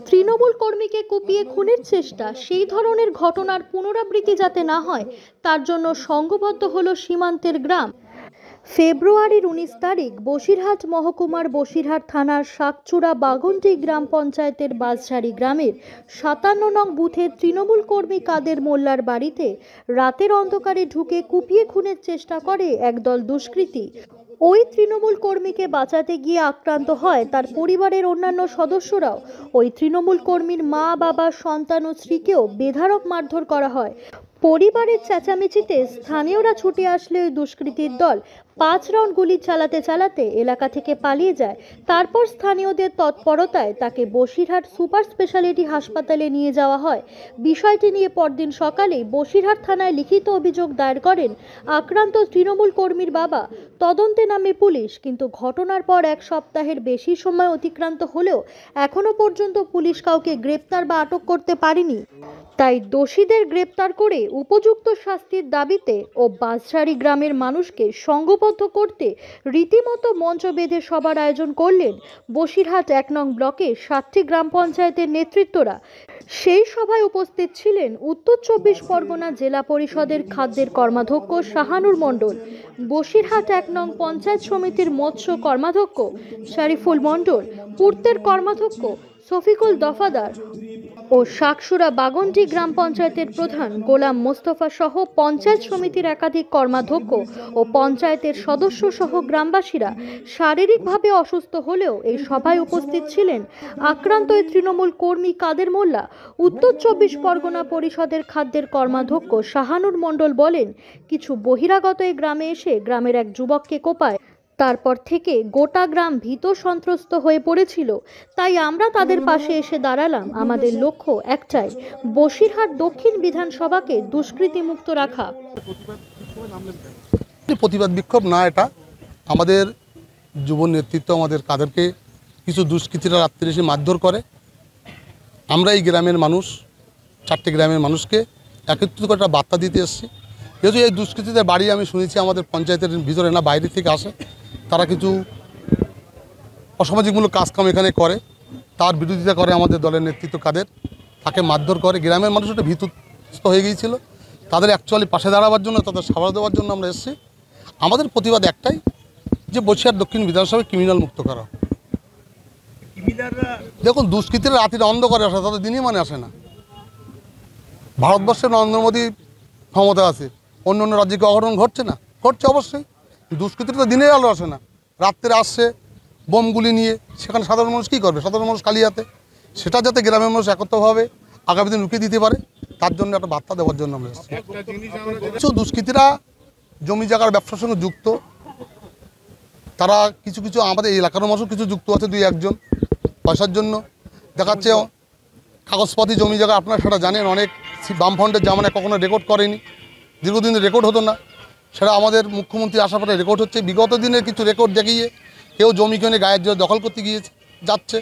তৃণমূল কর্মীকে কুপিয়ে খুনের চেষ্টা, সেই ধরনের ঘটনার পুনরাবৃত্তি যাতে না হয় তার জন্য সংঘবদ্ধ হলো সীমান্তের গ্রাম। ফেব্রুয়ারির 19 তারিখ বসিরহাট মহকুমার বসিরহাট থানার শাকচূড়া বাগন্টি গ্রাম পঞ্চায়েতের বাঁশঝাড়ি গ্রামের 57 নং বুথের তৃণমূল কর্মী কাদের মোল্লার বাড়িতে রাতের অন্ধকারে ঢুকে কুপিয়ে খুনের চেষ্টা করে একদল দুষ্কৃতী। ওই তৃণমূল কর্মীকে বাঁচাতে গিয়ে আক্রান্ত হয় তার পরিবারের অন্যান্য সদস্যরাও। ওই তৃণমূল কর্মীর মা, বাবা, সন্তান ও স্ত্রীকেও বেধড়ক মারধর করা হয়। পরিবারের চেঁচামেচিতে স্থানীয়রা ছুটে আসলে ওই দুষ্কৃতীর দল 5 রাউন্ড গুলি চালাতে চালাতে এলাকা থেকে পালিয়ে যায়। তারপর স্থানীয়দের তৎপরতায় তাকে বসিরহাট সুপার স্পেশালিটি হাসপাতালে নিয়ে যাওয়া হয়। বিষয়টি নিয়ে পরদিন সকালে বসিরহাট থানায় লিখিত অভিযোগ দায়ের করেন আক্রান্ত তৃণমূল কর্মীর বাবা। তদন্তে নামে পুলিশ, কিন্তু ঘটনার পর 1 সপ্তাহের বেশি সময় অতিক্রান্ত হলেও এখনো পর্যন্ত পুলিশ কাউকে গ্রেপ্তার বা আটক করতে পারেনি। তাই দোষীদের গ্রেপ্তার করে উপযুক্ত শাস্তির দাবিতে ও বাঁশঝাড়ি গ্রামের মানুষকে সংঘবদ্ধ করতে রীতিমতো মঞ্চ বেঁধে সভার আয়োজন করলেন বসিরহাট 1 নং ব্লকের 7টি গ্রাম পঞ্চায়েতের নেতৃত্বরা। সেই সভায় উপস্থিত ছিলেন উত্তর 24 পরগনা জেলা পরিষদের খাদ্যের কর্মাধ্যক্ষ শাহানুর মণ্ডল, বসিরহাট 1 নং পঞ্চায়েত সমিতির মৎস্য কর্মাধ্যক্ষ শরীফুল মণ্ডল, পূর্তের কর্মাধ্যক্ষ শফিকুল দফাদার ও শাকচূড়া বাগন্টি গ্রাম পঞ্চায়েতের প্রধান গোলাম মোস্তফা সহ পঞ্চায়েত সমিতির একাধিক কর্মাধ্যক্ষ ও পঞ্চায়েতের সদস্য সহ গ্রামবাসীরা। শারীরিকভাবে অসুস্থ হলেও এই সভায় উপস্থিত ছিলেন আক্রান্ত এই তৃণমূল কর্মী কাদের মোল্লা। উত্তর 24 পরগনা পরিষদের খাদ্যের কর্মাধ্যক্ষ শাহানুর মণ্ডল বলেন, কিছু বহিরাগত এই গ্রামে এসে গ্রামের এক যুবককে কোপায়। তারপর থেকে গোটা গ্রাম ভীত সন্ত্রস্ত হয়ে পড়েছিল। তাই আমরা তাদের পাশে এসে দাঁড়ালাম। আমাদের লক্ষ্য একটাই, বসিরহাট দক্ষিণ বিধানসভাকে দুষ্কৃতি মুক্ত রাখা। প্রতিবাদ বিক্ষোভ না, এটা আমাদের যুব নেতৃত্ব আমাদের কাদেরকে কিছু দুষ্কৃতীরা রাত্রে এসে মারধর করে। আমরা এই গ্রামের মানুষ, 4টি গ্রামের মানুষকে একত্রিত করে একটা বার্তা দিতে এসেছি। যেহেতু এই দুষ্কৃতীদের বাড়ি আমি শুনেছি আমাদের পঞ্চায়েতের ভিতরে না, বাইরে থেকে আসে। তারা কিছু অসামাজিকমূলক কাজকাম এখানে করে, তার বিরোধিতা করে আমাদের দলের নেতৃত্ব কাদের, তাকে মারধর করে। গ্রামের মানুষ একটা ভীতস্ত হয়ে গিয়েছিল। তাদের অ্যাকচুয়ালি পাশে দাঁড়াবার জন্য, তাদের সাড়া দেওয়ার জন্য আমরা এসেছি। আমাদের প্রতিবাদ একটাই, যে বসিরহাট দক্ষিণ বিধানসভায় ক্রিমিনাল মুক্ত করা। দেখুন, দুষ্কৃতীরা রাতের অন্ধকারে আসে, তাদের দিনই মানে আসে না। ভারতবর্ষে নরেন্দ্র মোদী ক্ষমতা আছে, অন্য অন্য রাজ্যে কি অঘটন ঘটছে না? ঘটছে অবশ্যই। দুষ্কৃতীরা তো দিনের আলো আসে না, রাত্রে আসছে বোমগুলি নিয়ে। সেখানে সাধারণ মানুষ কী করবে? সাধারণ মানুষ খালি হাতে। সেটা যাতে গ্রামের মানুষ একত্রভাবে আগামী দিন রুখে দিতে পারে, তার জন্য একটা বার্তা দেওয়ার জন্য আমরা এসেছি। কিছু দুষ্কৃতীরা জমি জায়গার ব্যবসার সঙ্গে যুক্ত, তারা কিছু কিছু আমাদের এলাকার মানুষও কিছু যুক্ত আছে, 2-1 জন পয়সার জন্য দেখাচ্ছে কাগজপাতি জমি জায়গা। আপনারা সেটা জানেন, অনেক বামফ্রন্টের জামানায় কখনো রেকর্ড করেনি, দীর্ঘদিন রেকর্ড হতো না। সেটা আমাদের মুখ্যমন্ত্রী আসার পরে রেকর্ড হচ্ছে। বিগত দিনের কিছু রেকর্ড দেখিয়ে কেউ জমি কিনে গায়ের জোরে দখল করতে যাচ্ছে,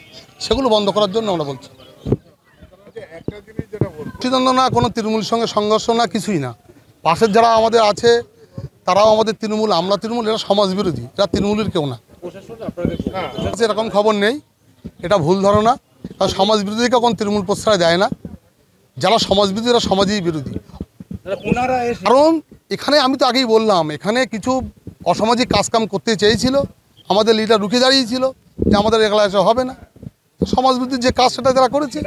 সেগুলো বন্ধ করার জন্য আমরা বলছি। সিদ্ধান্ত না, কোনো তৃণমূলের সঙ্গে সংঘর্ষ না, কিছুই না। পাশের যারা আমাদের আছে তারাও আমাদের তৃণমূল, আমরা তৃণমূল, এরা সমাজ বিরোধী, এরা তৃণমূলের কেউ না। এরকম খবর নেই, এটা ভুল ধারণা। কারণ সমাজ বিরোধীকে কখন তৃণমূল প্রশ্রয় দেয় না। যারা সমাজ বিরোধী এরা সমাজই বিরোধী। কারণ এখানে আমি তো আগেই বললাম, এখানে কিছু অসামাজিক কাজকাম করতে চেয়েছিল, আমাদের লিডার রুখে দাঁড়িয়েছিল যে আমাদের একলা এসে হবে না। সমাজ বিরোধী যে কাজ সেটা যারা করেছে,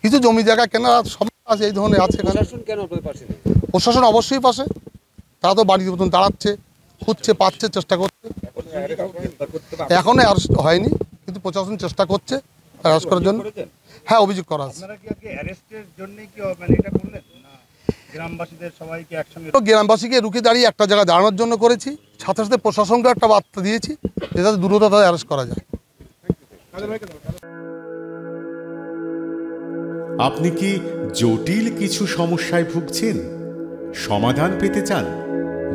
কিছু জমি জায়গা কেনার সমস্যা আছে, এই ধরনের আছে। প্রশাসন অবশ্যই পাশে, তারা তো বাড়ির মতন দাঁড়াচ্ছে, খুঁজছে, পাচ্ছে, চেষ্টা করছে। এখনো অ্যারেস্ট হয়নি, কিন্তু প্রশাসন চেষ্টা করছে অ্যারেস্ট করার জন্য। হ্যাঁ, অভিযোগ করা আছে। গ্রামবাসীকে রুখে দাঁড়িয়ে একটা জায়গায় দাঁড়ানোর জন্য করেছি, সাথে সাথে প্রশাসনকে একটা বার্তা দিয়েছি যাতে দ্রুত তাদের অ্যারেস্ট করা যায়। আপনি কি জটিল কিছু সমস্যায় ভুগছেন? সমাধান পেতে চান?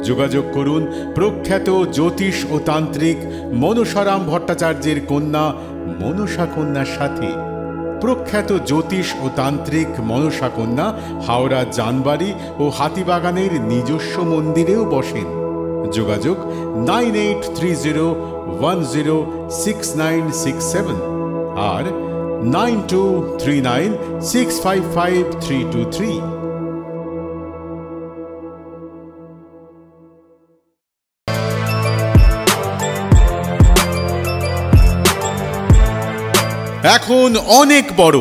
যোগাযোগ করুন প্রখ্যাত জ্যোতিষ ও তান্ত্রিক মনসারাম ভট্টাচার্যের কন্যা মনসা কন্যার সাথে। প্রখ্যাত জ্যোতিষ ও তান্ত্রিক মনসা কন্যা হাওড়া জানবাড়ি ও হাতিবাগানের নিজস্ব মন্দিরেও বসেন। যোগাযোগ 9830106967 আর 9239655323। এখন অনেক বড়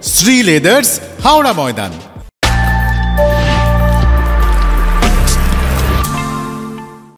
শ্রী লেদার্স, হাওড়া ময়দান।